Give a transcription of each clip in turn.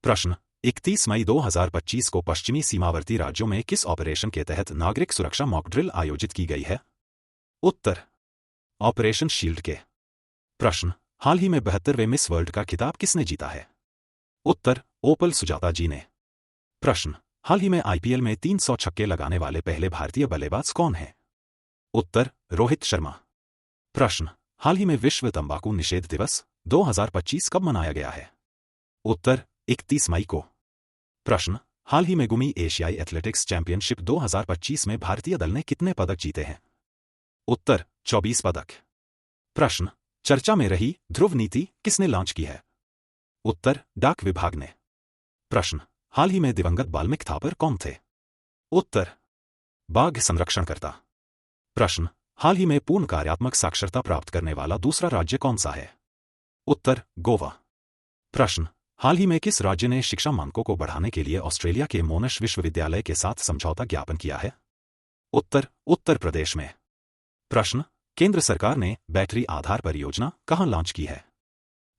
प्रश्न 31 मई 2025 को पश्चिमी सीमावर्ती राज्यों में किस ऑपरेशन के तहत नागरिक सुरक्षा मॉक ड्रिल आयोजित की गई है? उत्तर ऑपरेशन शील्ड के। प्रश्न हाल ही में 72वें मिस वर्ल्ड का खिताब किसने जीता है? उत्तर ओपल सुजाता जी ने। प्रश्न हाल ही में आईपीएल में 300 छक्के लगाने वाले पहले भारतीय बल्लेबाज कौन हैं? उत्तर रोहित शर्मा। प्रश्न हाल ही में विश्व तंबाकू निषेध दिवस 2025 कब मनाया गया है? उत्तर 31 मई को। प्रश्न हाल ही में गुमी एशियाई एथलेटिक्स चैंपियनशिप 2025 में भारतीय दल ने कितने पदक जीते हैं? उत्तर 24 पदक। प्रश्न चर्चा में रही ध्रुव नीति किसने लॉन्च की है? उत्तर डाक विभाग ने। प्रश्न हाल ही में दिवंगत बाल्मीकि थापर कौन थे? उत्तर बाघ संरक्षणकर्ता। प्रश्न हाल ही में पूर्ण कार्यात्मक साक्षरता प्राप्त करने वाला दूसरा राज्य कौन सा है? उत्तर गोवा। प्रश्न हाल ही में किस राज्य ने शिक्षा मानकों को बढ़ाने के लिए ऑस्ट्रेलिया के मोनाश विश्वविद्यालय के साथ समझौता ज्ञापन किया है? उत्तर उत्तर प्रदेश में। प्रश्न केंद्र सरकार ने बैटरी आधार परियोजना कहां लॉन्च की है?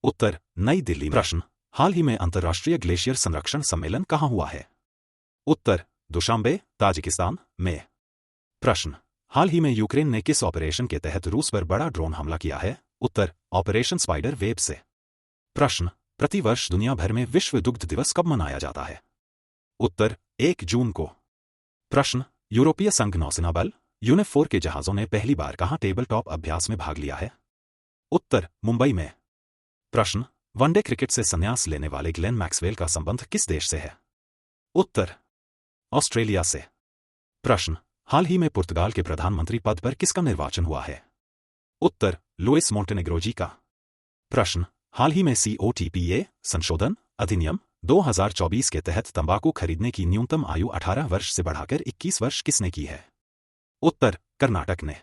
उत्तर नई दिल्ली। प्रश्न हाल ही में अंतर्राष्ट्रीय ग्लेशियर संरक्षण सम्मेलन कहां हुआ है? उत्तर दुशांबे ताजिकिस्तान में। प्रश्न हाल ही में यूक्रेन ने किस ऑपरेशन के तहत रूस पर बड़ा ड्रोन हमला किया है? उत्तर ऑपरेशन स्पाइडर वेब से। प्रश्न प्रतिवर्ष दुनिया भर में विश्व दुग्ध दिवस कब मनाया जाता है? उत्तर 1 जून को। प्रश्न यूरोपीय संघ नौसेना बल यूनिट 4 के जहाजों ने पहली बार कहां टेबल टॉप अभ्यास में भाग लिया है? उत्तर मुंबई में। प्रश्न वनडे क्रिकेट से संन्यास लेने वाले ग्लेन मैक्सवेल का संबंध किस देश से है? उत्तर ऑस्ट्रेलिया से। प्रश्न हाल ही में पुर्तगाल के प्रधानमंत्री पद पर किसका निर्वाचन हुआ है? उत्तर लुइस मोंटेनेग्रो जी का। प्रश्न हाल ही में COTPA संशोधन अधिनियम 2024 के तहत तंबाकू खरीदने की न्यूनतम आयु 18 वर्ष से बढ़ाकर 21 वर्ष किसने की है? उत्तर कर्नाटक ने।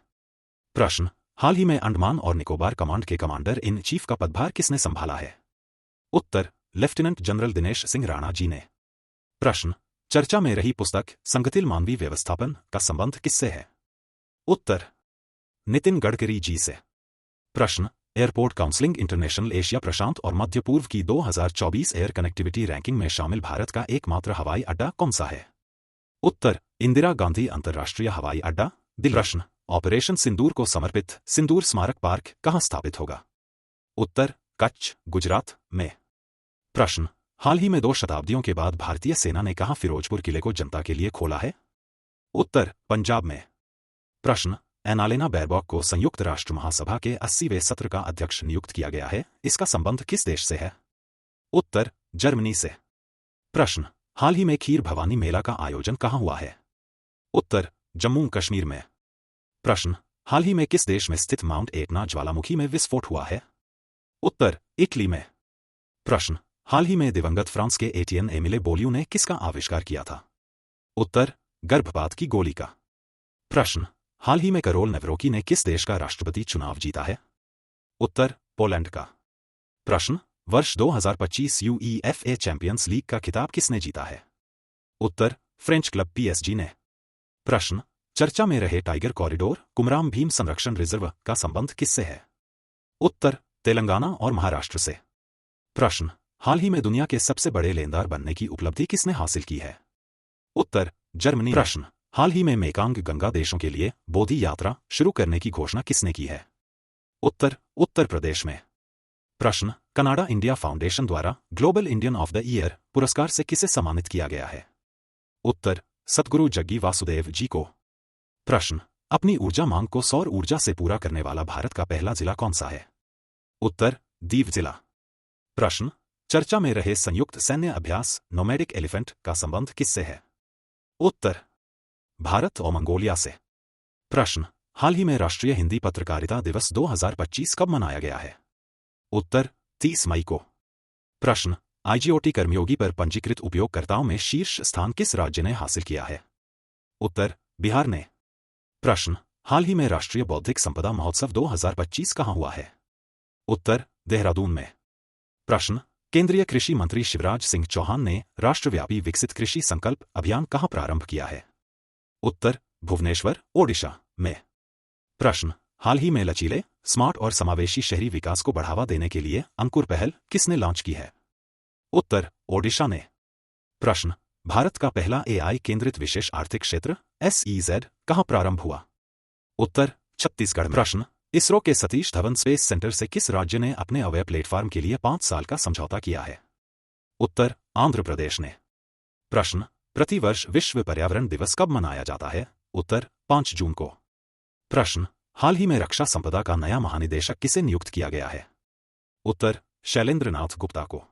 प्रश्न हाल ही में अंडमान और निकोबार कमांड के कमांडर इन चीफ का पदभार किसने संभाला है? उत्तर लेफ्टिनेंट जनरल दिनेश सिंह राणा जी ने। प्रश्न चर्चा में रही पुस्तक संगठित मानवीय व्यवस्थापन का संबंध किससे है? उत्तर नितिन गडकरी जी से। प्रश्न एयरपोर्ट काउंसलिंग इंटरनेशनल एशिया प्रशांत और मध्य पूर्व की 2024 एयर कनेक्टिविटी रैंकिंग में शामिल भारत का एकमात्र हवाई अड्डा कौन सा है? उत्तर इंदिरा गांधी अंतर्राष्ट्रीय हवाई अड्डा दिल्ली। प्रश्न ऑपरेशन सिंदूर को समर्पित सिंदूर स्मारक पार्क कहां स्थापित होगा? उत्तर कच्छ गुजरात में। प्रश्न हाल ही में 2 शताब्दियों के बाद भारतीय सेना ने कहां फिरोजपुर किले को जनता के लिए खोला है? उत्तर पंजाब में। प्रश्न एनालेना बैरबॉक को संयुक्त राष्ट्र महासभा के 80वें सत्र का अध्यक्ष नियुक्त किया गया है, इसका संबंध किस देश से है? उत्तर जर्मनी से। प्रश्न हाल ही में खीर भवानी मेला का आयोजन कहां हुआ है? उत्तर जम्मू कश्मीर में। प्रश्न हाल ही में किस देश में स्थित माउंट एटना ज्वालामुखी में विस्फोट हुआ है? उत्तर इटली में। प्रश्न हाल ही में दिवंगत फ्रांस के एटियन एमिले बोलियो ने किसका आविष्कार किया था? उत्तर गर्भपात की गोली का। प्रश्न हाल ही में करोल नेवरोकी ने किस देश का राष्ट्रपति चुनाव जीता है? उत्तर पोलैंड का। प्रश्न वर्ष 2025 UEFA चैंपियंस लीग का खिताब किसने जीता है? उत्तर फ्रेंच क्लब PSG ने। प्रश्न चर्चा में रहे टाइगर कॉरिडोर कुमराम भीम संरक्षण रिजर्व का संबंध किससे है? उत्तर तेलंगाना और महाराष्ट्र से। प्रश्न हाल ही में दुनिया के सबसे बड़े लेनदार बनने की उपलब्धि किसने हासिल की है? उत्तर जर्मनी। प्रश्न हाल ही में मेकांग गंगा देशों के लिए बोधि यात्रा शुरू करने की घोषणा किसने की है? उत्तर उत्तर प्रदेश में। प्रश्न कनाडा इंडिया फाउंडेशन द्वारा global Indian of the year पुरस्कार से किसे सम्मानित किया गया है? उत्तर सतगुरु जग्गी वासुदेव जी को। प्रश्न अपनी ऊर्जा मांग को सौर ऊर्जा से पूरा करने वाला भारत का पहला जिला कौन सा है? उत्तर दीव जिला। प्रश्न चर्चा में रहे संयुक्त सैन्य अभ्यास नोमैडिक एलिफेंट का संबंध किससे है? उत्तर भारत और मंगोलिया से। प्रश्न हाल ही में राष्ट्रीय हिंदी पत्रकारिता दिवस 2025 कब मनाया गया है? उत्तर 30 मई को। प्रश्न IGOT कर्मयोगी पर पंजीकृत उपयोगकर्ताओं में शीर्ष स्थान किस राज्य ने हासिल किया है? उत्तर बिहार ने। प्रश्न हाल ही में राष्ट्रीय बौद्धिक संपदा महोत्सव 2025 कहां हुआ है? उत्तर देहरादून में। प्रश्न केंद्रीय कृषि मंत्री शिवराज सिंह चौहान ने राष्ट्रव्यापी विकसित कृषि संकल्प अभियान कहां प्रारंभ किया है? उत्तर भुवनेश्वर ओडिशा में। प्रश्न हाल ही में लचीले स्मार्ट और समावेशी शहरी विकास को बढ़ावा देने के लिए अंकुर पहल किसने लॉन्च की है? उत्तर ओडिशा ने। प्रश्न, भारत का पहला एआई केंद्रित विशेष आर्थिक क्षेत्र SEZ कहाँ प्रारंभ हुआ? उत्तर, छत्तीसगढ़ में। प्रश्न, इसरो के सतीश धवन स्पेस सेंटर से किस राज्य ने अपने अवयव प्लेटफॉर्म के लिए 5 साल का समझौता किया है? उत्तर, आंध्र प्रदेश ने। प्रश्न, प्रतिवर्ष विश्व पर्यावरण दिवस कब मनाया जाता है? उत्तर, 5 जून को। प्रश्न, हाल ही में रक्षा संपदा का नया महानिदेशक किसे नियुक्त किया गया है? उत्तर, शैलेंद्र नाथ गुप्ता को।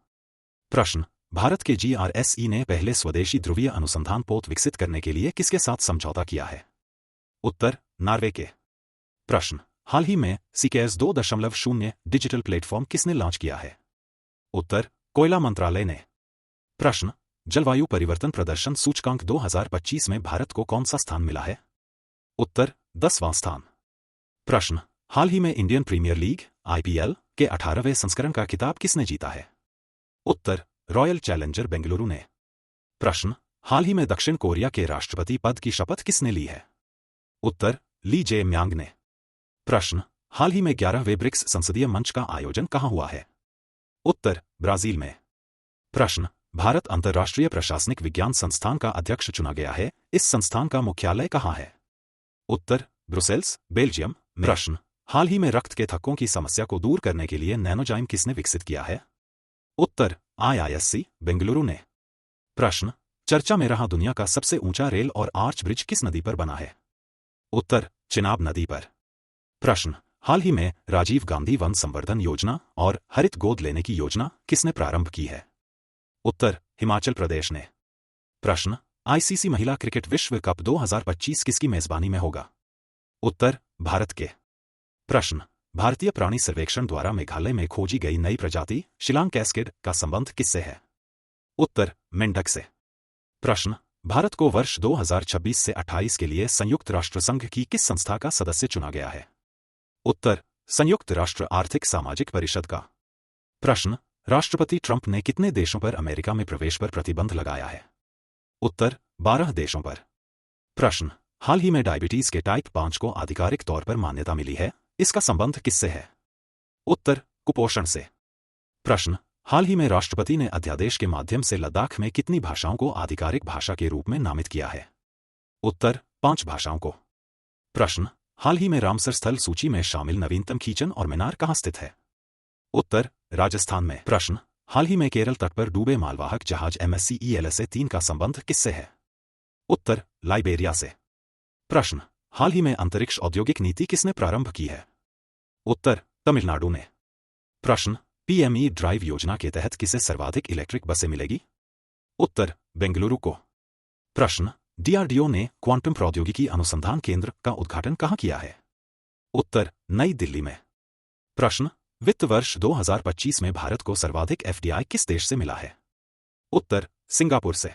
प्रश्न, भारत के GRSE ने पहले स्वदेशी ध्रुवीय अनुसंधान पोत विकसित करने के लिए किसके साथ समझौता किया है? उत्तर, नॉर्वे के। प्रश्न, हाल ही में सीकेएस 2.0 डिजिटल प्लेटफॉर्म किसने लॉन्च किया है? उत्तर, कोयला मंत्रालय ने। प्रश्न, जलवायु परिवर्तन प्रदर्शन सूचकांक 2025 में भारत को कौन सा स्थान मिला है? उत्तर, 10वां स्थान। प्रश्न, हाल ही में इंडियन प्रीमियर लीग IPL के 18वें संस्करण का खिताब किसने जीता है? उत्तर, रॉयल चैलेंजर बेंगलुरु ने। प्रश्न, हाल ही में दक्षिण कोरिया के राष्ट्रपति पद की शपथ किसने ली है? उत्तर, ली जे म्यांग ने। प्रश्न, हाल ही में 11वें ब्रिक्स संसदीय मंच का आयोजन कहाँ हुआ है? उत्तर, ब्राजील में। प्रश्न, भारत अंतर्राष्ट्रीय प्रशासनिक विज्ञान संस्थान का अध्यक्ष चुना गया है, इस संस्थान का मुख्यालय कहाँ है? उत्तर, ब्रुसेल्स, बेल्जियम में। प्रश्न, हाल ही में रक्त के थक्कों की समस्या को दूर करने के लिए नैनोजाइम किसने विकसित किया है? उत्तर, IISc, बेंगलुरु ने। प्रश्न, चर्चा में रहा दुनिया का सबसे ऊंचा रेल और आर्च ब्रिज किस नदी पर बना है? उत्तर, चिनाब नदी पर। प्रश्न, हाल ही में राजीव गांधी वन संवर्धन योजना और हरित गोद लेने की योजना किसने प्रारंभ की है? उत्तर, हिमाचल प्रदेश ने। प्रश्न, ICC महिला क्रिकेट विश्व कप 2025 किसकी मेजबानी में होगा? उत्तर, भारत के। प्रश्न, भारतीय प्राणी सर्वेक्षण द्वारा मेघालय में खोजी गई नई प्रजाति शिलांग कैस्केड का संबंध किससे है? उत्तर, मेंढक से। प्रश्न, भारत को वर्ष 2026 से 28 के लिए संयुक्त राष्ट्र संघ की किस संस्था का सदस्य चुना गया है? उत्तर, संयुक्त राष्ट्र आर्थिक सामाजिक परिषद का। प्रश्न, राष्ट्रपति ट्रंप ने कितने देशों पर अमेरिका में प्रवेश पर प्रतिबंध लगाया है? उत्तर, 12 देशों पर। प्रश्न, हाल ही में डायबिटीज के टाइप 5 को आधिकारिक तौर पर मान्यता मिली है, इसका संबंध किससे है? उत्तर, कुपोषण से। प्रश्न, हाल ही में राष्ट्रपति ने अध्यादेश के माध्यम से लद्दाख में कितनी भाषाओं को आधिकारिक भाषा के रूप में नामित किया है? उत्तर, 5 भाषाओं को। प्रश्न, हाल ही में रामसर स्थल सूची में शामिल नवीनतम कीचन और मीनार कहाँ स्थित है? उत्तर, राजस्थान में। प्रश्न, हाल ही में केरल तट पर डूबे मालवाहक जहाज MSC ELSA-3 का संबंध किससे है? उत्तर, लाइबेरिया से। प्रश्न, हाल ही में अंतरिक्ष औद्योगिक नीति किसने प्रारंभ की है? उत्तर, तमिलनाडु ने। प्रश्न, PME ड्राइव योजना के तहत किसे सर्वाधिक इलेक्ट्रिक बसें मिलेगी? उत्तर, बेंगलुरु को। प्रश्न, DRDO ने क्वांटम प्रौद्योगिकी अनुसंधान केंद्र का उद्घाटन कहाँ किया है? उत्तर, नई दिल्ली में। प्रश्न, वित्त वर्ष 2025 में भारत को सर्वाधिक FDI किस देश से मिला है? उत्तर, सिंगापुर से।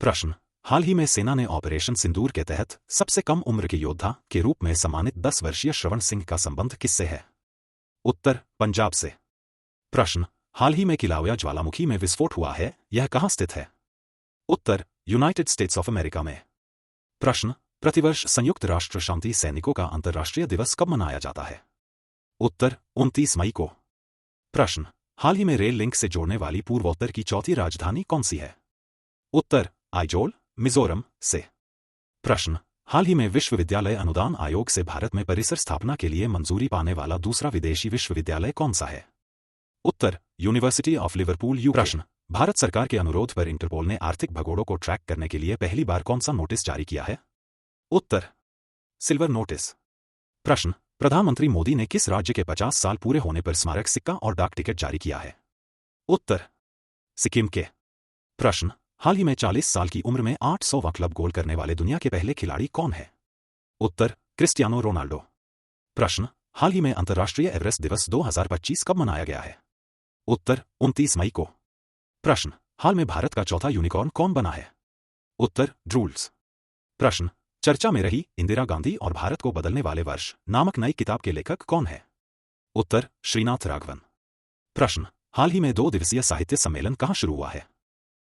प्रश्न, हाल ही में सेना ने ऑपरेशन सिंदूर के तहत सबसे कम उम्र के योद्धा के रूप में सम्मानित 10 वर्षीय श्रवण सिंह का संबंध किससे है? उत्तर, पंजाब से। प्रश्न, हाल ही में किलाउया ज्वालामुखी में विस्फोट हुआ है, यह कहाँ स्थित है? उत्तर, यूनाइटेड स्टेट्स ऑफ अमेरिका में। प्रश्न, प्रतिवर्ष संयुक्त राष्ट्र शांति सैनिकों का अंतर्राष्ट्रीय दिवस कब मनाया जाता है? उत्तर, 29 मई को। प्रश्न, हाल ही में रेल लिंक से जोड़ने वाली पूर्वोत्तर की चौथी राजधानी कौन सी है? उत्तर, आइजोल, मिजोरम से। प्रश्न, हाल ही में विश्वविद्यालय अनुदान आयोग से भारत में परिसर स्थापना के लिए मंजूरी पाने वाला दूसरा विदेशी विश्वविद्यालय कौन सा है? उत्तर, यूनिवर्सिटी ऑफ लिवरपूल UK। प्रश्न, भारत सरकार के अनुरोध पर इंटरपोल ने आर्थिक भगोड़ों को ट्रैक करने के लिए पहली बार कौन सा नोटिस जारी किया है? उत्तर, सिल्वर नोटिस। प्रश्न, प्रधानमंत्री मोदी ने किस राज्य के 50 साल पूरे होने पर स्मारक सिक्का और डाक टिकट जारी किया है? उत्तर, सिक्किम के। प्रश्न, हाल ही में 40 साल की उम्र में 800वां क्लब गोल करने वाले दुनिया के पहले खिलाड़ी कौन है? उत्तर, क्रिस्टियानो रोनाल्डो। प्रश्न, हाल ही में अंतर्राष्ट्रीय एवरेस्ट दिवस 2025 कब मनाया गया है? उत्तर, 29 मई को। प्रश्न, हाल में भारत का चौथा यूनिकॉर्न कौन बना है? उत्तर, ड्रूल्स। प्रश्न, चर्चा में रही इंदिरा गांधी और भारत को बदलने वाले वर्ष नामक नई किताब के लेखक कौन है? उत्तर, श्रीनाथ राघवन। प्रश्न, हाल ही में 2 दिवसीय साहित्य सम्मेलन कहाँ शुरू हुआ है?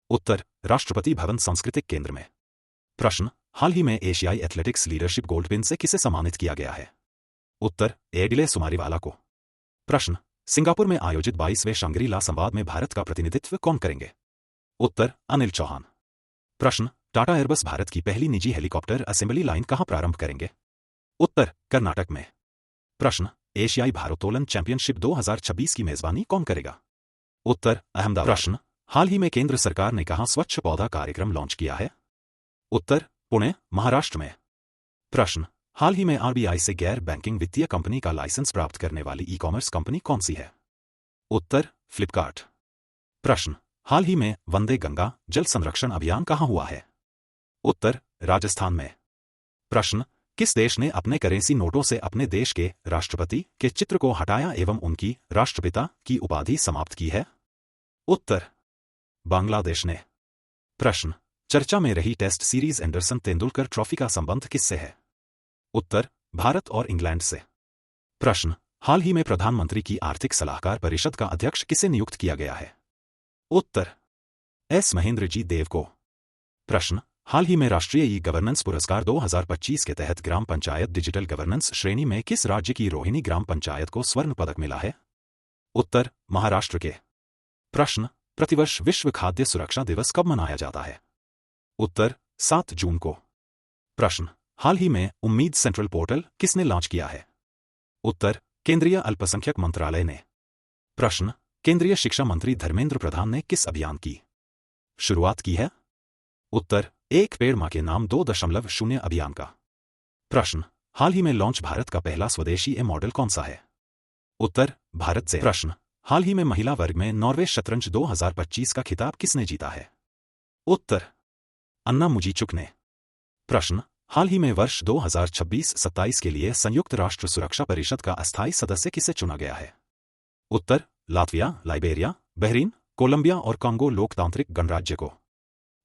उत्तर, राष्ट्रपति भवन सांस्कृतिक केंद्र में। प्रश्न, हाल ही में एशियाई एथलेटिक्स लीडरशिप गोल्ड पिन से किसे सम्मानित किया गया है? उत्तर, एडिले सुमारीवाला को। प्रश्न, सिंगापुर में आयोजित 22वें शांग्री ला संवाद में भारत का प्रतिनिधित्व कौन करेंगे? उत्तर अनिल चौहान। प्रश्न टाटा एयरबस भारत की पहली निजी हेलीकॉप्टर असेंबली लाइन कहां प्रारंभ करेंगे? उत्तर कर्नाटक में। प्रश्न एशियाई भारोत्तोलन चैंपियनशिप 2026 की मेजबानी कौन करेगा? उत्तर अहमदाबाद। प्रश्न हाल ही में केंद्र सरकार ने कहां स्वच्छ पौधा कार्यक्रम लॉन्च किया है? उत्तर पुणे महाराष्ट्र में। प्रश्न हाल ही में आरबीआई से गैर बैंकिंग वित्तीय कंपनी का लाइसेंस प्राप्त करने वाली ई कॉमर्स कंपनी कौन सी है? उत्तर फ्लिपकार्ट। प्रश्न हाल ही में वंदे गंगा जल संरक्षण अभियान कहां हुआ है? उत्तर राजस्थान में। प्रश्न किस देश ने अपने करेंसी नोटों से अपने देश के राष्ट्रपति के चित्र को हटाया एवं उनकी राष्ट्रपिता की उपाधि समाप्त की है? उत्तर बांग्लादेश ने। प्रश्न चर्चा में रही test series Anderson Tendulkar trophy का संबंध किससे है? उत्तर भारत और इंग्लैंड से। प्रश्न हाल ही में प्रधानमंत्री की आर्थिक सलाहकार परिषद का अध्यक्ष किसे नियुक्त किया गया है? उत्तर एस महेंद्र जी देव को। प्रश्न हाल ही में राष्ट्रीय ई गवर्नेंस पुरस्कार 2025 के तहत ग्राम पंचायत डिजिटल गवर्नेंस श्रेणी में किस राज्य की रोहिणी ग्राम पंचायत को स्वर्ण पदक मिला है? उत्तर महाराष्ट्र के। प्रश्न प्रतिवर्ष विश्व खाद्य सुरक्षा दिवस कब मनाया जाता है? उत्तर 7 जून को। प्रश्न हाल ही में उम्मीद सेंट्रल पोर्टल किसने लॉन्च किया है? उत्तर केंद्रीय अल्पसंख्यक मंत्रालय ने। प्रश्न केंद्रीय शिक्षा मंत्री धर्मेंद्र प्रधान ने किस अभियान की शुरुआत की है? उत्तर एक पेड़ मां के नाम 2.0 अभियान का। प्रश्न हाल ही में लॉन्च भारत का पहला स्वदेशी ए मॉडल कौन सा है? उत्तर भारत से। प्रश्न हाल ही में महिला वर्ग में नॉर्वे शतरंज 2025 का खिताब किसने जीता है? उत्तर अन्ना मुजीचुक ने। प्रश्न हाल ही में वर्ष 2026-27 के लिए संयुक्त राष्ट्र सुरक्षा परिषद का अस्थायी सदस्य किसे चुना गया है? उत्तर लातविया, लाइबेरिया, बहरीन, कोलंबिया और कांगो लोकतांत्रिक गणराज्य को।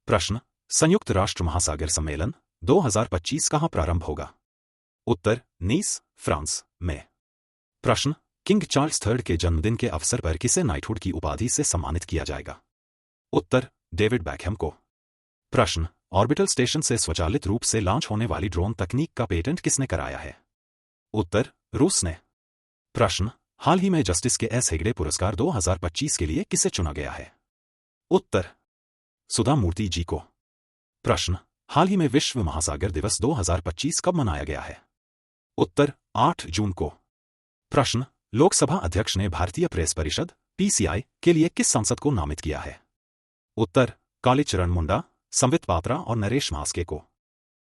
प्रश्न संयुक्त राष्ट्र महासागर सम्मेलन 2025 कहां प्रारंभ होगा? उत्तर नीस, फ्रांस में। प्रश्न किंग चार्ल्स III के जन्मदिन के अवसर पर किसे नाइटहुड की उपाधि से सम्मानित किया जाएगा? उत्तर डेविड बैकहम को। प्रश्न ऑर्बिटल स्टेशन से स्वचालित रूप से लॉन्च होने वाली ड्रोन तकनीक का पेटेंट किसने कराया है? उत्तर रूस ने। प्रश्न हाल ही में जस्टिस के एस हेगड़े पुरस्कार 2025 के लिए किसे चुना गया है? उत्तर सुधा मूर्ति जी को। प्रश्न हाल ही में विश्व महासागर दिवस 2025 कब मनाया गया है? उत्तर 8 जून को। प्रश्न लोकसभा अध्यक्ष ने भारतीय प्रेस परिषद (पीसीआई) के लिए किस सांसद को नामित किया है? उत्तर कालीचरण मुंडा, संबित पात्रा और नरेश मास्के को।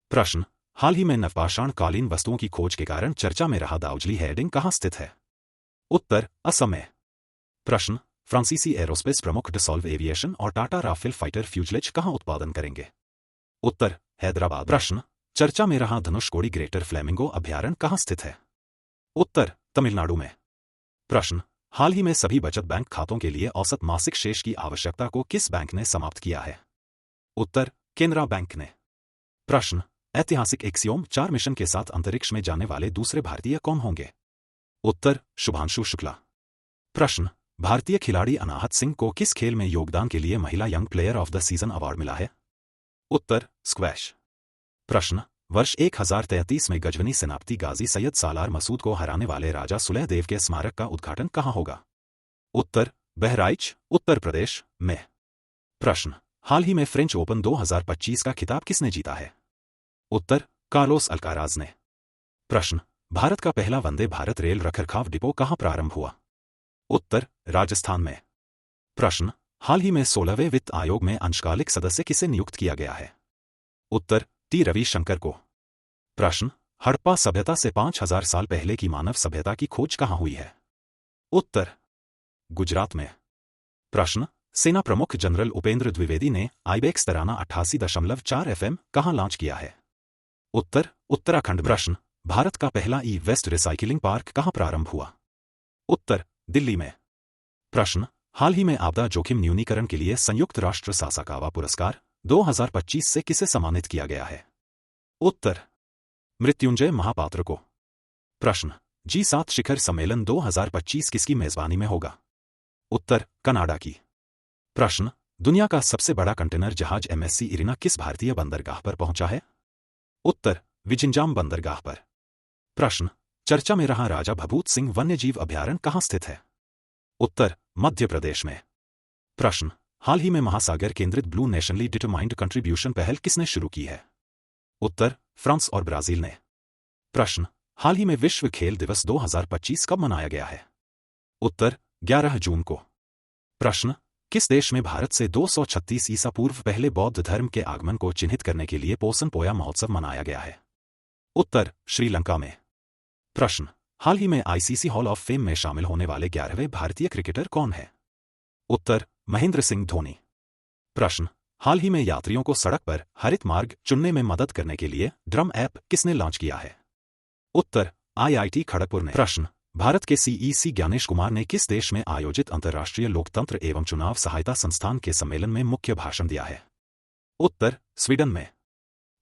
प्रश्न हाल ही में नवपाषाण कालीन वस्तुओं की खोज के कारण चर्चा में रहा दाउजली हेडिंग कहां स्थित है? उत्तर असम में। प्रश्न फ्रांसीसी एरोस्पेस प्रमुख डसॉल्व एविएशन और टाटा राफेल फाइटर फ्यूजलेज कहां उत्पादन करेंगे? उत्तर हैदराबाद। प्रश्न चर्चा में रहा धनुषकोडी ग्रेटर फ्लेमिंगो अभयारण्य कहां स्थित है? उत्तर तमिलनाडु में। प्रश्न हाल ही में सभी बचत बैंक खातों के लिए औसत मासिक शेष की आवश्यकता को किस बैंक ने समाप्त किया है? उत्तर केनरा बैंक ने। प्रश्न ऐतिहासिक एक्सियोम 4 मिशन के साथ अंतरिक्ष में जाने वाले दूसरे भारतीय कौन होंगे? उत्तर शुभांशु शुक्ला। प्रश्न भारतीय खिलाड़ी अनाहत सिंह को किस खेल में योगदान के लिए महिला young player of the season award मिला है? उत्तर स्क्वैश। प्रश्न वर्ष 1033 में गजवनी सेनापति गाजी सैयद सालार मसूद को हराने वाले राजा सुलेह देव के स्मारक का उद्घाटन कहां होगा? उत्तर बहराइच, उत्तर प्रदेश में। प्रश्न हाल ही में फ्रेंच ओपन 2025 का खिताब किसने जीता है? उत्तर कार्लोस अल्काराज ने। प्रश्न भारत का पहला वंदे भारत रेल रखरखाव डिपो कहां प्रारंभ हुआ? उत्तर राजस्थान में। प्रश्न हाल ही में 16वें वित्त आयोग में अंशकालिक सदस्य किसे नियुक्त किया गया है? उत्तर टी रविशंकर को। प्रश्न हड़प्पा सभ्यता से 5000 साल पहले की मानव सभ्यता की खोज कहां हुई है? उत्तर गुजरात में। प्रश्न सेना प्रमुख जनरल उपेंद्र द्विवेदी ने आईबेक्स तराना 88.4 FM कहां लॉन्च किया है? उत्तर उत्तराखंड। प्रश्न भारत का पहला ई वेस्ट रिसाइकिलिंग पार्क कहां प्रारंभ हुआ? उत्तर दिल्ली में। प्रश्न हाल ही में आपदा जोखिम न्यूनीकरण के लिए संयुक्त राष्ट्र सासाकावा पुरस्कार 2025 से किसे सम्मानित किया गया है? उत्तर मृत्युंजय महापात्र को। प्रश्न G7 शिखर सम्मेलन 2025 किसकी मेजबानी में होगा? उत्तर कनाडा की। प्रश्न दुनिया का सबसे बड़ा कंटेनर जहाज MSC इरिना किस भारतीय बंदरगाह पर पहुंचा है? उत्तर विजिंजाम बंदरगाह पर। प्रश्न चर्चा में रहा राजा भभूत सिंह वन्यजीव अभयारण्य कहां स्थित है? उत्तर मध्य प्रदेश में। प्रश्न हाल ही में महासागर केंद्रित ब्लू नेशनली डिटरमाइंड कंट्रीब्यूशन पहल किसने शुरू की है? उत्तर, फ्रांस और ब्राजील ने। प्रश्न, हाल ही में विश्व खेल दिवस 2025 कब मनाया गया है? उत्तर, 11 जून को। प्रश्न, किस देश में भारत से 236 ईसा पूर्व पहले बौद्ध धर्म के आगमन को चिन्हित करने के लिए पोसन पोया महोत्सव मनाया गया है? उत्तर, श्रीलंका में। प्रश्न, हाल ही में आईसीसी हॉल ऑफ फेम में शामिल होने वाले 11वें भारतीय क्रिकेटर कौन है? उत्तर, महेंद्र सिंह धोनी। प्रश्न, हाल ही में यात्रियों को सड़क पर हरित मार्ग चुनने में मदद करने के लिए ड्रम ऐप किसने लॉन्च किया है? उत्तर, आईआईटी खड़गपुर ने। प्रश्न, भारत के सीईसी ज्ञानेश कुमार ने किस देश में आयोजित अंतर्राष्ट्रीय लोकतंत्र एवं चुनाव सहायता संस्थान के सम्मेलन में मुख्य भाषण दिया है? उत्तर, स्वीडन में।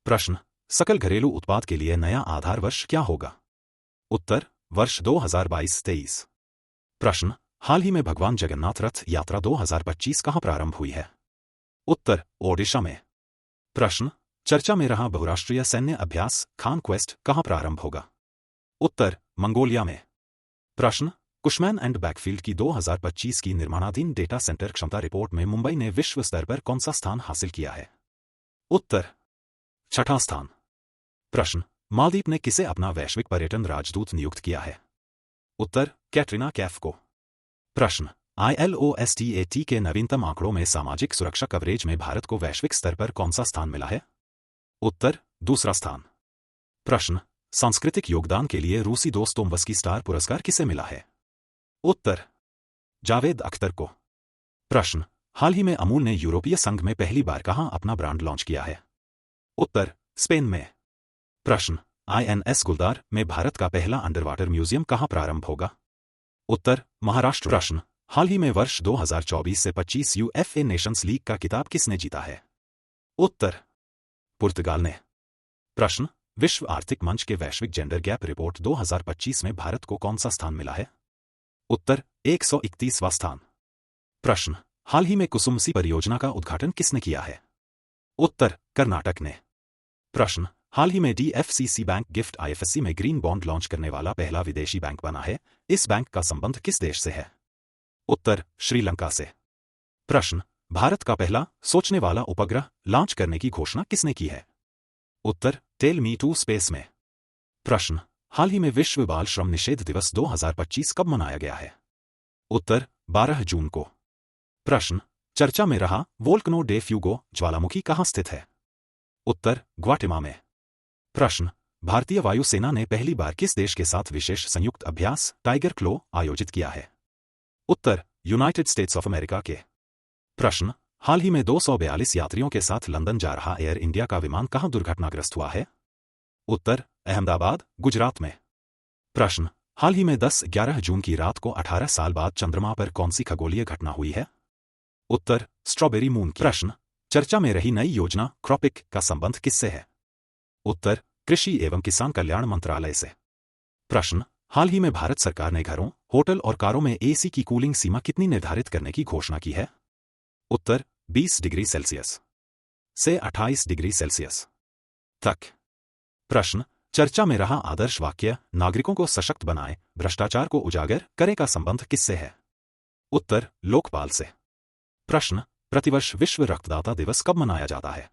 प्रश्न, सकल घरेलू उत्पाद के लिए नया आधार वर्ष क्या होगा? उत्तर, वर्ष 2022-23। प्रश्न, हाल ही में भगवान जगन्नाथ रथ यात्रा 2025 कहां प्रारंभ हुई है? उत्तर, ओडिशा में। प्रश्न, चर्चा में रहा बहुराष्ट्रीय सैन्य अभ्यास खान क्वेस्ट कहां प्रारंभ होगा? उत्तर, मंगोलिया में। प्रश्न, कुशमैन एंड बैकफील्ड की 2025 की निर्माणाधीन डेटा सेंटर क्षमता रिपोर्ट में मुंबई ने विश्व स्तर पर कौन सा स्थान हासिल किया है? उत्तर, 6वां स्थान। प्रश्न, मालदीव ने किसे अपना वैश्विक पर्यटन राजदूत नियुक्त किया है? उत्तर, कैटरीना कैफ को। प्रश्न, ILOSTAT के नवीनतम आंकड़ों में सामाजिक सुरक्षा कवरेज में भारत को वैश्विक स्तर पर कौन सा स्थान मिला है? उत्तर, 2वां स्थान। प्रश्न, सांस्कृतिक योगदान के लिए रूसी दोस्तोमवस्की स्टार पुरस्कार किसे मिला है? उत्तर, जावेद अख्तर को। प्रश्न, हाल ही में अमूल ने यूरोपीय संघ में पहली बार कहां अपना ब्रांड लॉन्च किया है? उत्तर, स्पेन में। प्रश्न, INS गुलदार में भारत का पहला अंडरवाटर म्यूजियम कहां प्रारंभ होगा? उत्तर, महाराष्ट्र। प्रश्न, हाल ही में वर्ष 2024 से 25 UEFA नेशंस लीग का खिताब किसने जीता है? उत्तर, पुर्तगाल ने। प्रश्न, विश्व आर्थिक मंच के वैश्विक जेंडर गैप रिपोर्ट 2025 में भारत को कौन सा स्थान मिला है? उत्तर, 131वां स्थान। प्रश्न, हाल ही में कुसुम सी परियोजना का उद्घाटन किसने किया है? उत्तर, कर्नाटक ने। प्रश्न, हाल ही में DFCC बैंक गिफ्ट IFSC में ग्रीन बॉन्ड लॉन्च करने वाला पहला विदेशी बैंक बना है। इस बैंक का संबंध किस देश से है? उत्तर, श्रीलंका से। प्रश्न, भारत का पहला सोचने वाला उपग्रह लॉन्च करने की घोषणा किसने की है? उत्तर, टेल मी टू स्पेस में। प्रश्न, हाल ही में विश्व बाल श्रम निषेध दिवस 2025 कब मनाया गया है? उत्तर, 12 जून को। प्रश्न, चर्चा में रहा वोल्कनो डे फ्यूगो ज्वालामुखी कहां स्थित है? उत्तर, ग्वाटेमाला में। प्रश्न, भारतीय वायुसेना ने पहली बार किस देश के साथ विशेष संयुक्त अभ्यास टाइगर क्लो आयोजित किया है? उत्तर, यूनाइटेड स्टेट्स ऑफ अमेरिका के। प्रश्न, हाल ही में 242 यात्रियों के साथ लंदन जा रहा एयर इंडिया का विमान कहां दुर्घटनाग्रस्त हुआ है? उत्तर, अहमदाबाद, गुजरात में। प्रश्न, हाल ही में 10-11 जून की रात को 18 साल बाद चंद्रमा पर कौन सी खगोलीय घटना हुई है? उत्तर, स्ट्रॉबेरी मून की। प्रश्न, चर्चा में रही नई योजना क्रॉपिक का संबंध किससे है? उत्तर, कृषि एवं किसान कल्याण मंत्रालय से। प्रश्न, हाल ही में भारत सरकार ने घरों, होटल और कारों में AC की कूलिंग सीमा कितनी निर्धारित करने की घोषणा की है? उत्तर, 20 डिग्री सेल्सियस से 28 डिग्री सेल्सियस तक। प्रश्न, चर्चा में रहा आदर्श वाक्य नागरिकों को सशक्त बनाए, भ्रष्टाचार को उजागर करे का संबंध किससे है? उत्तर, लोकपाल से। प्रश्न, प्रतिवर्ष विश्व रक्तदाता दिवस कब मनाया जाता है?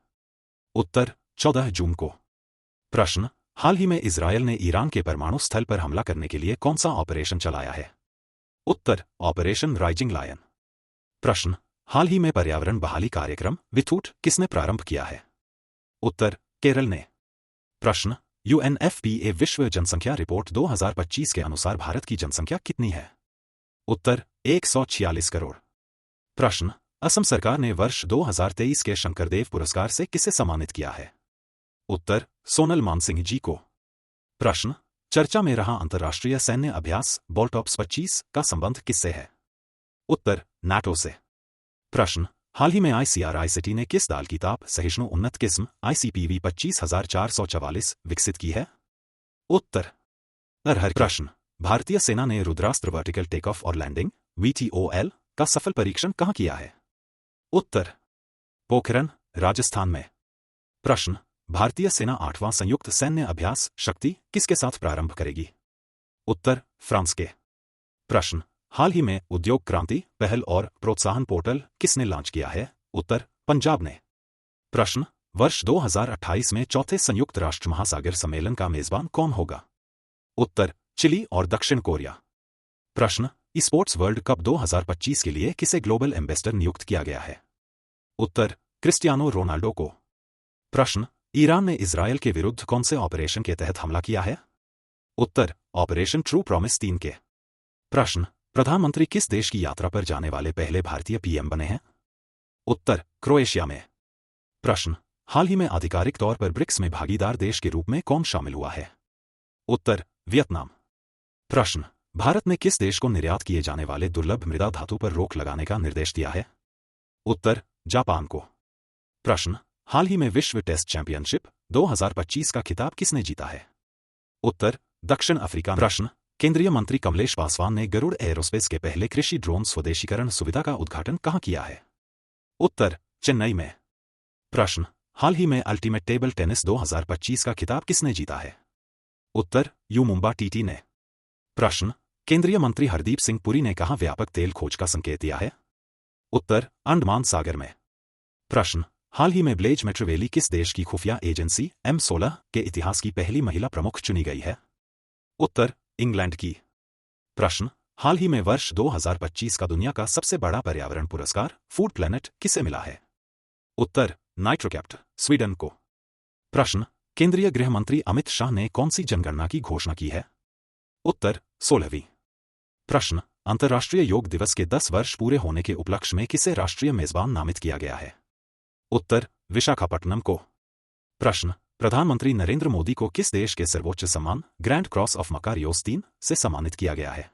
उत्तर, 14 जून को। प्रश्न, हाल ही में इजरायल ने ईरान के परमाणु स्थल पर हमला करने के लिए कौन सा ऑपरेशन चलाया है? उत्तर, ऑपरेशन राइजिंग लायन। प्रश्न, हाल ही में पर्यावरण बहाली कार्यक्रम विथूट किसने प्रारंभ किया है? उत्तर, केरल ने। प्रश्न, UNFPA विश्व जनसंख्या रिपोर्ट 2025 के अनुसार भारत की जनसंख्या कितनी है? उत्तर, 146 करोड़। प्रश्न, असम सरकार ने वर्ष 2023 के शंकरदेव पुरस्कार से किसे सम्मानित किया है? उत्तर, सोनल मानसिंह जी को। प्रश्न, चर्चा में रहा अंतर्राष्ट्रीय सैन्य अभ्यास बोल्टॉप्स 25 का संबंध किससे है? उत्तर, नाटो से। प्रश्न, हाल ही में ICRICT ने किस दाल की ताप सहिष्णु उन्नत किस्म ICPV 25444 विकसित की है? उत्तर, अरहर। प्रश्न, भारतीय सेना ने रुद्रास्त्र वर्टिकल टेक ऑफ और लैंडिंग VTOL का सफल परीक्षण कहां किया है? उत्तर, पोखरन, राजस्थान में। प्रश्न, भारतीय सेना 8वां संयुक्त सैन्य अभ्यास शक्ति किसके साथ प्रारंभ करेगी? उत्तर, फ्रांस के। प्रश्न, हाल ही में उद्योग क्रांति पहल और प्रोत्साहन पोर्टल किसने लॉन्च किया है? उत्तर, पंजाब ने। प्रश्न, वर्ष 2028 में चौथे संयुक्त राष्ट्र महासागर सम्मेलन का मेजबान कौन होगा? उत्तर, चिली और दक्षिण कोरिया। प्रश्न, स्पोर्ट्स वर्ल्ड कप 2025 के लिए किसे ग्लोबल एम्बेसडर नियुक्त किया गया है? उत्तर, क्रिस्टियानो रोनाल्डो को। प्रश्न, ईरान ने इजरायल के विरुद्ध कौन से ऑपरेशन के तहत हमला किया है? उत्तर, ऑपरेशन ट्रू प्रॉमिस 3 के। प्रश्न, प्रधानमंत्री किस देश की यात्रा पर जाने वाले पहले भारतीय पीएम बने हैं? उत्तर, क्रोएशिया में। प्रश्न, हाल ही में आधिकारिक तौर पर ब्रिक्स में भागीदार देश के रूप में कौन शामिल हुआ है? उत्तर, वियतनाम। प्रश्न, भारत ने किस देश को निर्यात किए जाने वाले दुर्लभ मृदा धातु पर रोक लगाने का निर्देश दिया है? उत्तर, जापान को। प्रश्न, हाल ही में विश्व टेस्ट चैंपियनशिप 2025 का खिताब किसने जीता है? उत्तर, दक्षिण अफ्रीका। प्रश्न, केंद्रीय मंत्री कमलेश पासवान ने गरुड़ एयरोस्पेस के पहले कृषि ड्रोन स्वदेशीकरण सुविधा का उद्घाटन कहां किया है? उत्तर, चेन्नई में। प्रश्न, हाल ही में अल्टीमेट टेबल टेनिस 2025 का खिताब किसने जीता है? उत्तर, यू मुंबा टीटी ने। प्रश्न, केंद्रीय मंत्री हरदीप सिंह पुरी ने कहां व्यापक तेल खोज का संकेत दिया है? उत्तर, अंडमान सागर में। प्रश्न, हाल ही में ब्लेज मेट्रोवेली किस देश की खुफिया एजेंसी M16 के इतिहास की पहली महिला प्रमुख चुनी गई है? उत्तर, इंग्लैंड की। प्रश्न, हाल ही में वर्ष 2025 का दुनिया का सबसे बड़ा पर्यावरण पुरस्कार फूड प्लैनेट किसे मिला है? उत्तर, नाइट्रोकैप्ट, स्वीडन को। प्रश्न, केंद्रीय गृह मंत्री अमित शाह ने कौन सी जनगणना की घोषणा की है? उत्तर, 16वीं। प्रश्न, अंतर्राष्ट्रीय योग दिवस के 10 वर्ष पूरे होने के उपलक्ष्य में किसे राष्ट्रीय मेजबान नामित किया गया है? उत्तर, विशाखापट्टनम को। प्रश्न, प्रधानमंत्री नरेंद्र मोदी को किस देश के सर्वोच्च सम्मान ग्रैंड क्रॉस ऑफ मकारियोस 3 से सम्मानित किया गया है?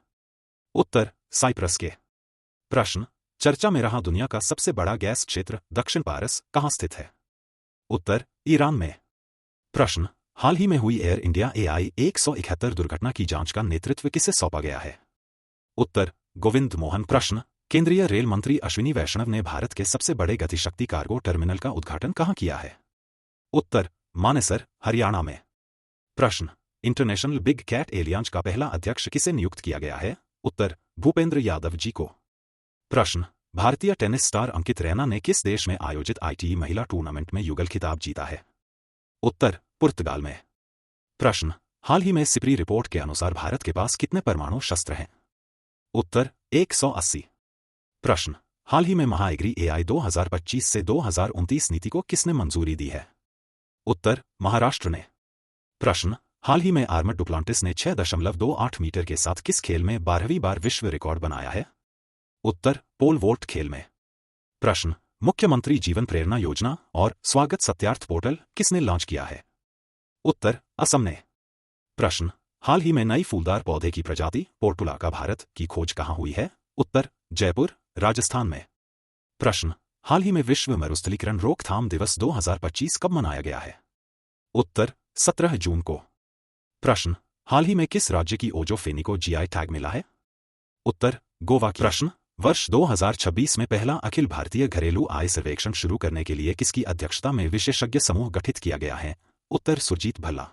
उत्तर, साइप्रस के। प्रश्न, चर्चा में रहा दुनिया का सबसे बड़ा गैस क्षेत्र दक्षिण पारस कहां स्थित है? उत्तर, ईरान में। प्रश्न, हाल ही में हुई एयर इंडिया AI-171 दुर्घटना की जांच का नेतृत्व किसे सौंपा गया है? उत्तर, गोविंद मोहन। प्रश्न, केंद्रीय रेल मंत्री अश्विनी वैष्णव ने भारत के सबसे बड़े गतिशक्ति कार्गो टर्मिनल का उद्घाटन कहां किया है? उत्तर, मानेसर, हरियाणा में। प्रश्न, इंटरनेशनल बिग कैट एलियांज का पहला अध्यक्ष किसे नियुक्त किया गया है? उत्तर, भूपेंद्र यादव जी को। प्रश्न, भारतीय टेनिस स्टार अंकित रैना ने किस देश में आयोजित ITE महिला टूर्नामेंट में युगल खिताब जीता है? उत्तर, पुर्तगाल में। प्रश्न, हाल ही में सिपरी रिपोर्ट के अनुसार भारत के पास कितने परमाणु शस्त्र हैं? उत्तर, 180। प्रश्न, हाल ही में महाएग्री AI 2025 से 2029 नीति को किसने मंजूरी दी है? उत्तर, महाराष्ट्र ने। प्रश्न, हाल ही में आर्मड डुप्लांटिस ने 6.28 मीटर के साथ किस खेल में 12वीं बार विश्व रिकॉर्ड बनाया है? उत्तर, पोल वोल्ट खेल में। प्रश्न, मुख्यमंत्री जीवन प्रेरणा योजना और स्वागत सत्यार्थ पोर्टल किसने लॉन्च किया है? उत्तर, असम ने। प्रश्न, हाल ही में नई फूलदार पौधे की प्रजाति पोर्टुलाका भारत की खोज कहां हुई है? उत्तर, जयपुर, राजस्थान में। प्रश्न, हाल ही में विश्व मरुस्थलीकरण रोकथाम दिवस 2025 कब मनाया गया है? उत्तर, 17 जून को। प्रश्न, हाल ही में किस राज्य की ओजोफेनी को GI टैग मिला है? उत्तर, गोवा की। प्रश्न, वर्ष 2026 में पहला अखिल भारतीय घरेलू आय सर्वेक्षण शुरू करने के लिए किसकी अध्यक्षता में विशेषज्ञ समूह गठित किया गया है? उत्तर, सुरजीत भल्ला।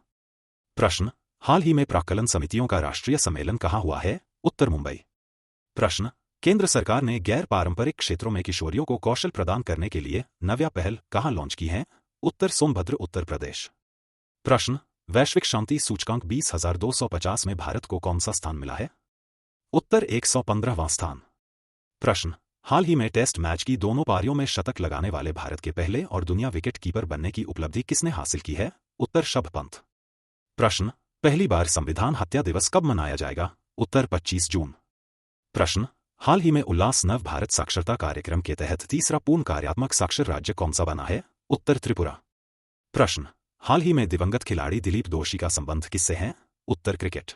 प्रश्न, हाल ही में प्राक्कलन समितियों का राष्ट्रीय सम्मेलन कहां हुआ है? उत्तर, मुंबई। प्रश्न, केंद्र सरकार ने गैर पारंपरिक क्षेत्रों में किशोरियों को कौशल प्रदान करने के लिए नव्या पहल कहां लॉन्च की है? उत्तर, सोनभद्र, उत्तर प्रदेश। प्रश्न, वैश्विक शांति सूचकांक 20,250 में भारत को कौन सा स्थान मिला है? उत्तर, 115वां स्थान। प्रश्न, हाल ही में टेस्ट मैच की दोनों पारियों में शतक लगाने वाले भारत के पहले और दुनिया विकेट कीपर बनने की उपलब्धि किसने हासिल की है? उत्तर, शभ पंत। प्रश्न, पहली बार संविधान हत्या दिवस कब मनाया जाएगा? उत्तर, 25 जून। प्रश्न, हाल ही में उल्लास नव भारत साक्षरता कार्यक्रम के तहत तीसरा पूर्ण कार्यात्मक साक्षर राज्य कौन सा बना है? उत्तर, त्रिपुरा। प्रश्न, हाल ही में दिवंगत खिलाड़ी दिलीप दोषी का संबंध किससे है? उत्तर, क्रिकेट।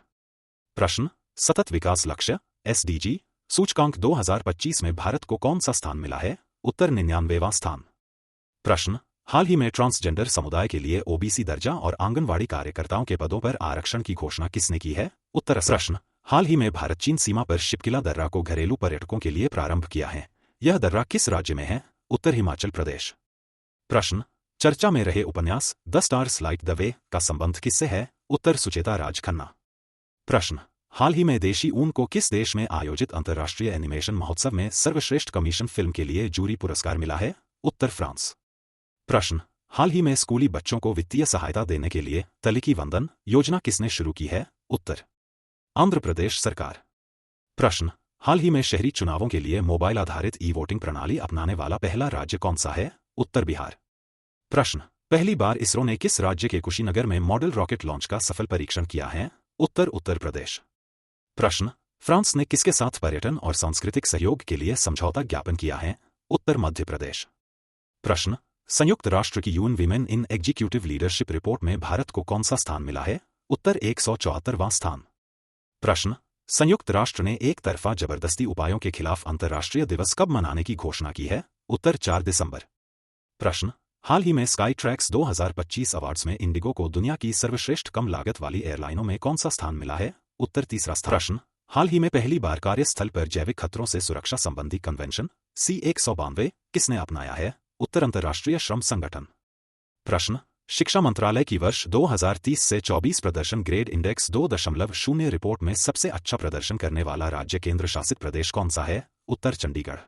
प्रश्न, सतत विकास लक्ष्य SDG सूचकांक 2025 में भारत को कौन सा स्थान मिला है? उत्तर, 99वां स्थान। प्रश्न, हाल ही में ट्रांसजेंडर समुदाय के लिए OBC दर्जा और आंगनवाड़ी कार्यकर्ताओं के पदों पर आरक्षण की घोषणा किसने की है? उत्तर, प्रश्न, हाल ही में भारत चीन सीमा पर शिपकिला दर्रा को घरेलू पर्यटकों के लिए प्रारंभ किया है। यह दर्रा किस राज्य में है? उत्तर, हिमाचल प्रदेश। प्रश्न, चर्चा में रहे उपन्यास the stars light the way का संबंध किससे है? उत्तर, सुचेता राज खन्ना। प्रश्न, हाल ही में देशी ऊन को किस देश में आयोजित अंतर्राष्ट्रीय एनिमेशन महोत्सव में सर्वश्रेष्ठ कमीशन फिल्म के लिए जूरी पुरस्कार मिला है? उत्तर फ्रांस। प्रश्न, हाल ही में स्कूली बच्चों को वित्तीय सहायता देने के लिए तलिकी वंदन योजना किसने शुरू की है? उत्तर आंध्र प्रदेश सरकार। प्रश्न, हाल ही में शहरी चुनावों के लिए मोबाइल आधारित ई वोटिंग प्रणाली अपनाने वाला पहला राज्य कौन सा है? उत्तर बिहार। प्रश्न, पहली बार इसरो ने किस राज्य के कुशीनगर में मॉडल रॉकेट लॉन्च का सफल परीक्षण किया है? उत्तर उत्तर प्रदेश। प्रश्न, फ्रांस ने किसके साथ पर्यटन और सांस्कृतिक सहयोग के लिए समझौता ज्ञापन किया है? उत्तर मध्य प्रदेश। प्रश्न, संयुक्त राष्ट्र की यूएन वीमेन इन एग्जीक्यूटिव लीडरशिप रिपोर्ट में भारत को कौन सा स्थान मिला है? उत्तर 174वां स्थान। प्रश्न, संयुक्त राष्ट्र ने एक तरफा जबरदस्ती उपायों के खिलाफ अंतर्राष्ट्रीय दिवस कब मनाने की घोषणा की है? उत्तर 4 दिसंबर। प्रश्न, हाल ही में स्काई ट्रैक्स 2025 अवार्ड्स में इंडिगो को दुनिया की सर्वश्रेष्ठ कम लागत वाली एयरलाइनों में कौन सा स्थान मिला है? उत्तर 3रा स्थान। प्रश्न, हाल ही में पहली बार कार्यस्थल पर जैविक खतरों से सुरक्षा संबंधी कन्वेंशन C-192 किसने अपनाया है? उत्तर अंतर्राष्ट्रीय श्रम संगठन। प्रश्न, शिक्षा मंत्रालय की वर्ष 2030 से 24 प्रदर्शन ग्रेड इंडेक्स 2.0 रिपोर्ट में सबसे अच्छा प्रदर्शन करने वाला राज्य केंद्र शासित प्रदेश कौन सा है? उत्तर चंडीगढ़।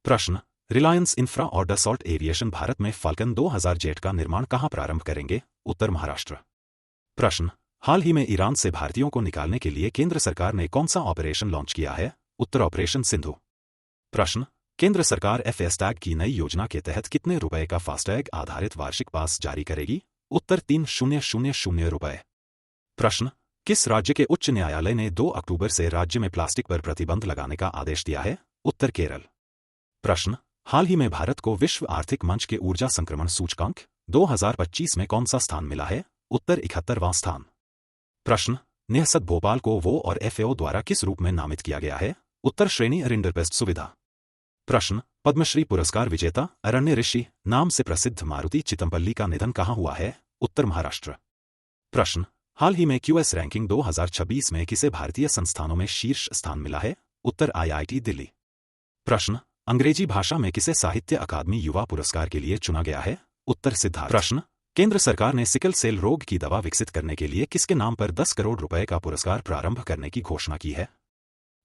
प्रश्न, रिलायंस इंफ्रा और डसॉल्ट एविएशन भारत में फाल्कन 2000 जेट का निर्माण कहां प्रारंभ करेंगे? उत्तर महाराष्ट्र। प्रश्न, हाल ही में ईरान से भारतीयों को निकालने के लिए केंद्र सरकार ने कौन सा ऑपरेशन लॉन्च किया है? उत्तर ऑपरेशन सिंधु। प्रश्न, केंद्र सरकार फास्टैग की नई योजना के तहत कितने रुपए का फास्टैग आधारित वार्षिक पास जारी करेगी? उत्तर 3000 रुपए। प्रश्न, किस राज्य के उच्च न्यायालय ने 2 अक्टूबर से राज्य में प्लास्टिक पर प्रतिबंध लगाने का आदेश दिया है? उत्तर केरल। प्रश्न, हाल ही में भारत को विश्व आर्थिक मंच के ऊर्जा संक्रमण सूचकांक 2025 में कौन सा स्थान मिला है? उत्तर 71वां स्थान। प्रश्न, निहसत भोपाल को वो और FAO द्वारा किस रूप में नामित किया गया है? उत्तर श्रेणी अरिंडरपेस्ट सुविधा। प्रश्न, पद्मश्री पुरस्कार विजेता अरण्य ऋषि नाम से प्रसिद्ध मारुति चितमपल्ली का निधन कहाँ हुआ है? उत्तर महाराष्ट्र। प्रश्न, हाल ही में QS रैंकिंग 2026 में किसे भारतीय संस्थानों में शीर्ष स्थान मिला है? उत्तर IIT दिल्ली। प्रश्न, अंग्रेजी भाषा में किसे साहित्य अकादमी युवा पुरस्कार के लिए चुना गया है? उत्तर सिद्धार्थ। प्रश्न, केंद्र सरकार ने सिकल सेल रोग की दवा विकसित करने के लिए किसके नाम पर 10 करोड़ रुपए का पुरस्कार प्रारंभ करने की घोषणा की है?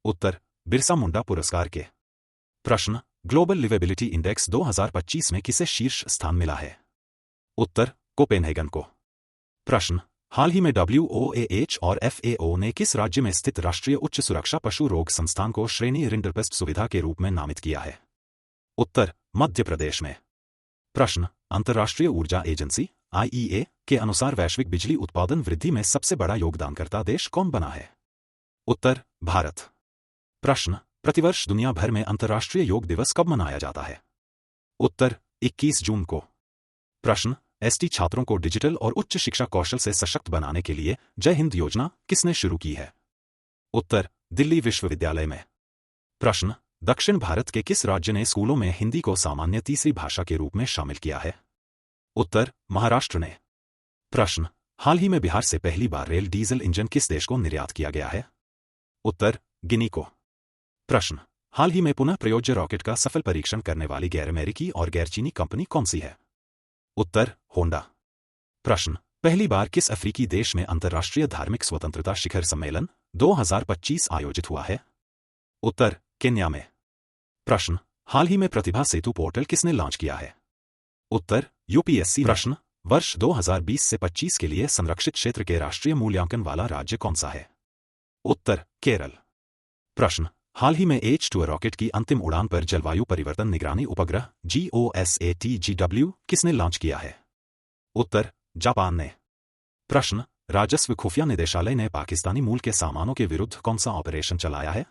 उत्तर बिरसा मुंडा पुरस्कार के। प्रश्न, ग्लोबल लिवेबिलिटी इंडेक्स 2025 में किसे शीर्ष स्थान मिला है? उत्तर कोपेनहेगन को। प्रश्न, हाल ही में WOAH और FAO ने किस राज्य में स्थित राष्ट्रीय उच्च सुरक्षा पशु रोग संस्थान को श्रेणी रिंडरपेस्ट सुविधा के रूप में नामित किया है? उत्तर मध्य प्रदेश में। प्रश्न, अंतर्राष्ट्रीय ऊर्जा एजेंसी IEA के अनुसार वैश्विक बिजली उत्पादन वृद्धि में सबसे बड़ा योगदानकर्ता देश कौन बना है? उत्तर भारत। प्रश्न, प्रतिवर्ष दुनिया भर में अंतर्राष्ट्रीय योग दिवस कब मनाया जाता है? उत्तर 21 जून को। प्रश्न, ST छात्रों को डिजिटल और उच्च शिक्षा कौशल से सशक्त बनाने के लिए जय हिंद योजना किसने शुरू की है? उत्तर दिल्ली विश्वविद्यालय में। प्रश्न, दक्षिण भारत के किस राज्य ने स्कूलों में हिंदी को सामान्य तीसरी भाषा के रूप में शामिल किया है? उत्तर महाराष्ट्र ने। प्रश्न, हाल ही में बिहार से पहली बार रेल डीजल इंजन किस देश को निर्यात किया गया है? उत्तर गिनी को। प्रश्न, हाल ही में पुनः प्रयोज्य रॉकेट का सफल परीक्षण करने वाली गैर अमेरिकी और गैर चीनी कंपनी कौन सी है? उत्तर होंडा। प्रश्न, पहली बार किस अफ्रीकी देश में अंतर्राष्ट्रीय धार्मिक स्वतंत्रता शिखर सम्मेलन 2025 आयोजित हुआ है? उत्तर केन्या में। प्रश्न, हाल ही में प्रतिभा सेतु पोर्टल किसने लॉन्च किया है? उत्तर UPSC। प्रश्न, वर्ष 2020 से 25 के लिए संरक्षित क्षेत्र के राष्ट्रीय मूल्यांकन वाला राज्य कौन सा है? उत्तर केरल। प्रश्न, हाल ही में H2 रॉकेट की अंतिम उड़ान पर जलवायु परिवर्तन निगरानी उपग्रह GOSATGW किसने लॉन्च किया है? उत्तर जापान ने। प्रश्न, राजस्व खुफिया निदेशालय ने पाकिस्तानी मूल के सामानों के विरुद्ध कौन सा ऑपरेशन चलाया है?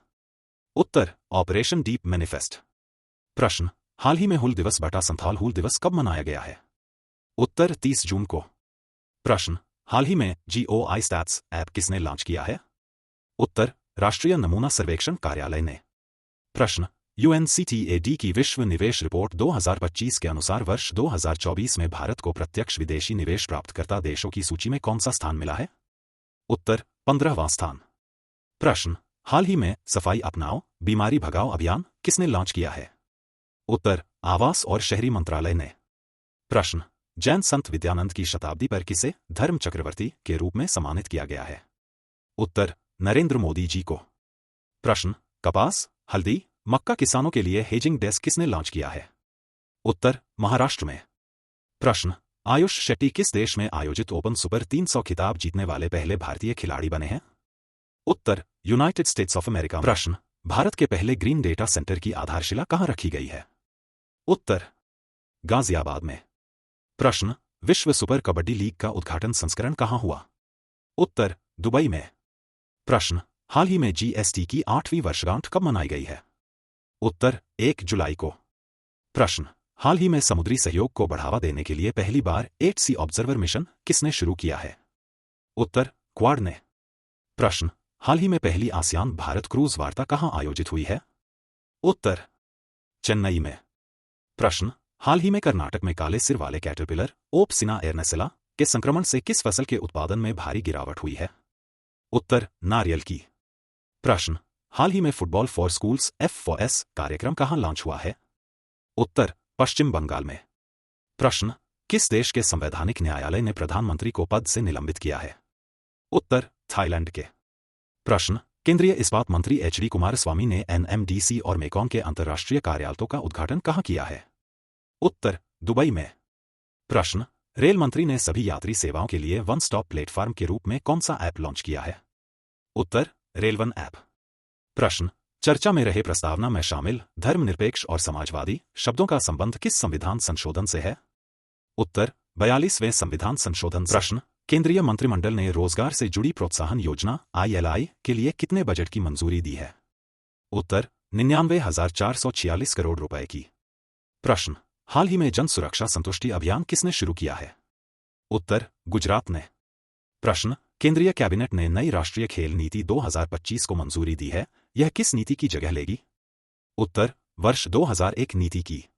उत्तर ऑपरेशन डीप मैनिफेस्ट। प्रश्न, हाल ही में हुल दिवस बटा संथाल हुल दिवस कब मनाया गया है? उत्तर 30 जून को। प्रश्न, हाल ही में GOI स्टैट्स ऐप किसने लॉन्च किया है? उत्तर राष्ट्रीय नमूना सर्वेक्षण कार्यालय ने। प्रश्न, UNCTAD की विश्व निवेश रिपोर्ट 2025 के अनुसार वर्ष 2024 में भारत को प्रत्यक्ष विदेशी निवेश प्राप्तकर्ता देशों की सूची में कौन सा स्थान मिला है? उत्तर 15वां स्थान। प्रश्न, हाल ही में सफाई अपनाओ बीमारी भगाओ अभियान किसने लॉन्च किया है? उत्तर आवास और शहरी मंत्रालय ने। प्रश्न, जैन संत विद्यानंद की शताब्दी पर किसे धर्म चक्रवर्ती के रूप में सम्मानित किया गया है? उत्तर नरेंद्र मोदी जी को। प्रश्न, कपास, हल्दी, मक्का किसानों के लिए हेजिंग डेस्क किसने लॉन्च किया है? उत्तर, महाराष्ट्र में। प्रश्न, आयुष शेट्टी किस देश में आयोजित ओपन सुपर 300 खिताब जीतने वाले पहले भारतीय खिलाड़ी बने हैं? उत्तर, यूनाइटेड स्टेट्स ऑफ अमेरिका। प्रश्न, भारत के पहले ग्रीन डेटा सेंटर की आधारशिला कहां रखी गई है? उत्तर, गाजियाबाद में। प्रश्न, विश्व सुपर कबड्डी लीग का उद्घाटन संस्करण कहां हुआ? उत्तर, दुबई में। प्रश्न, हाल ही में जीएसटी की 8वीं वर्षगांठ कब मनाई गई है? उत्तर, 1 जुलाई को। प्रश्न, हाल ही में समुद्री सहयोग को बढ़ावा देने के लिए पहली बार 8 सी ऑब्जर्वर मिशन किसने शुरू किया है? उत्तर, क्वाड ने। प्रश्न, हाल ही में पहली आसियान भारत क्रूज वार्ता कहां आयोजित हुई है? उत्तर, चेन्नई में। प्रश्न, हाल ही में कर्नाटक में काले सिर वाले कैटरपिलर ओप्सिना एर्नेसेला के संक्रमण से किस फसल के उत्पादन में भारी गिरावट हुई है? उत्तर, नारियल की। प्रश्न, हाल ही में फुटबॉल फॉर स्कूल्स F4S कार्यक्रम कहां लॉन्च हुआ है? उत्तर, पश्चिम बंगाल में। प्रश्न, किस देश के संवैधानिक न्यायालय ने प्रधानमंत्री को पद से निलंबित किया है? उत्तर, थाईलैंड के। प्रश्न, केंद्रीय इस्पात मंत्री HD कुमारस्वामी ने NMDC और मेकॉन के अंतर्राष्ट्रीय कार्यालयों का उद्घाटन कहां किया है? उत्तर, दुबई में। प्रश्न, रेल मंत्री ने सभी यात्री सेवाओं के लिए वन स्टॉप प्लेटफॉर्म के रूप में कौन सा ऐप लॉन्च किया है? उत्तर, रेलवन ऐप। प्रश्न, चर्चा में रहे प्रस्तावना में शामिल धर्मनिरपेक्ष और समाजवादी शब्दों का संबंध किस संविधान संशोधन से है? उत्तर, 42वें संविधान संशोधन। प्रश्न, केंद्रीय मंत्रिमंडल ने रोजगार से जुड़ी प्रोत्साहन योजना ILI के लिए कितने बजट की मंजूरी दी है? उत्तर, 99,446 करोड़ रुपए की। प्रश्न, हाल ही में जन सुरक्षा संतुष्टि अभियान किसने शुरू किया है? उत्तर, गुजरात ने। प्रश्न, केंद्रीय कैबिनेट ने नई राष्ट्रीय खेल नीति 2025 को मंजूरी दी है, यह किस नीति की जगह लेगी? उत्तर, वर्ष 2001 नीति की।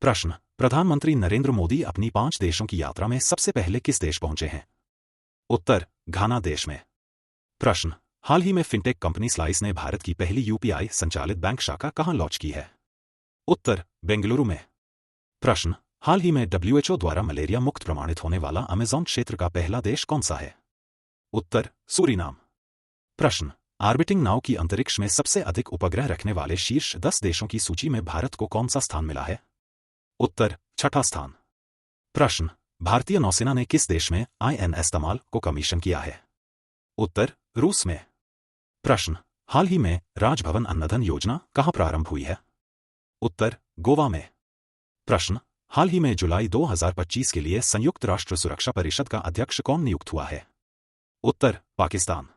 प्रश्न, प्रधानमंत्री नरेंद्र मोदी अपनी 5 देशों की यात्रा में सबसे पहले किस देश पहुंचे हैं? उत्तर, घाना देश में। प्रश्न, हाल ही में फिनटेक कंपनी स्लाइस ने भारत की पहली UPI संचालित बैंक शाखा कहां लॉन्च की है? उत्तर, बेंगलुरु में। प्रश्न, हाल ही में WHO द्वारा मलेरिया मुक्त प्रमाणित होने वाला अमेज़न क्षेत्र का पहला देश कौन सा है? उत्तर, सूरीनाम। प्रश्न, ऑर्बिटिंग नाउ की अंतरिक्ष में सबसे अधिक उपग्रह रखने वाले शीर्ष 10 देशों की सूची में भारत को कौन सा स्थान मिला है? उत्तर, 6ठा स्थान। प्रश्न, भारतीय नौसेना ने किस देश में INS तमाल को कमीशन किया है? उत्तर, रूस में। प्रश्न, हाल ही में राजभवन अन्नधन योजना कहां प्रारंभ हुई है? उत्तर, गोवा में। प्रश्न, हाल ही में जुलाई 2025 के लिए संयुक्त राष्ट्र सुरक्षा परिषद का अध्यक्ष कौन नियुक्त हुआ है? उत्तर, पाकिस्तान।